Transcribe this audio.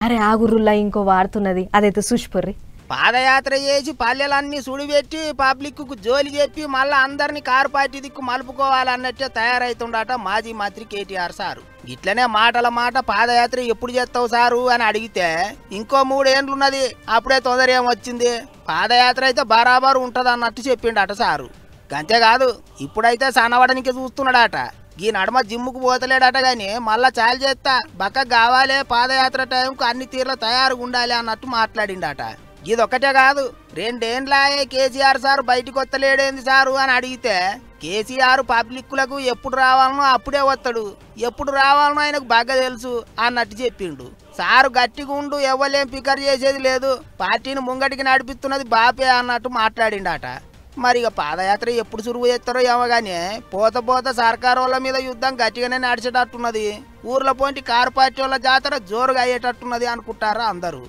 అరే ఆగుర్రుల్లా ఇంకో వాడుతున్నది అదైతే చూసిపోర్రి. పాదయాత్ర చేసి పల్లెలన్నీ సుడిపెట్టి పబ్లిక్కు జోలి చెప్పి మళ్ళా అందరినీ కారు పార్టీ దిక్కు మలుపుకోవాలన్నట్టే తయారైతుండట మాజీ మంత్రి కేటీఆర్ సారు. ఇట్లనే మాటల మాట పాదయాత్ర ఎప్పుడు చేస్తావు సారు అని అడిగితే ఇంకో 3 ఏండ్లున్నది అప్పుడే తొందర ఏమొచ్చింది, పాదయాత్ర అయితే బరాబరు ఉంటది అన్నట్టు చెప్పిండట సారు. అంతేకాదు ఇప్పుడైతే సన్నవడానికి చూస్తున్నాడట. ఈ నడమ జిమ్ముకు పోతలేడట గాని మళ్ళా చాలు చేస్తా బక్క కావాలే పాదయాత్ర టైంకు అన్ని తీర్ల తయారుగా ఉండాలి అన్నట్టు మాట్లాడిండట. ఇదొక్కటే కాదు 2 ఏండ్లాయే కేసీఆర్ సార్ బయటికి వస్తలేడేంది సారు అని అడిగితే కేసీఆర్ పబ్లిక్లకు ఎప్పుడు రావాలనో అప్పుడే వస్తాడు, ఎప్పుడు రావాలనో ఆయనకు బాగా తెలుసు అన్నట్టు చెప్పిండు. సారు గట్టిగా ఉండు ఎవ్వలేం ఫికర్ చేసేది లేదు, పార్టీని ముంగటికి నడిపిస్తున్నది బాపే అన్నట్టు మాట్లాడిండట. మరి ఇక పాదయాత్ర ఎప్పుడు సురువు చేస్తారో ఏమో కానీ పోత పోత సర్కారు వాళ్ళ మీద యుద్ధం గట్టిగానే నడిచేటట్టున్నది. ఊర్లో పోంటి కారు పార్టీ వాళ్ళ జాతర జోరుగా అయ్యేటట్టున్నది అనుకుంటారా అందరూ.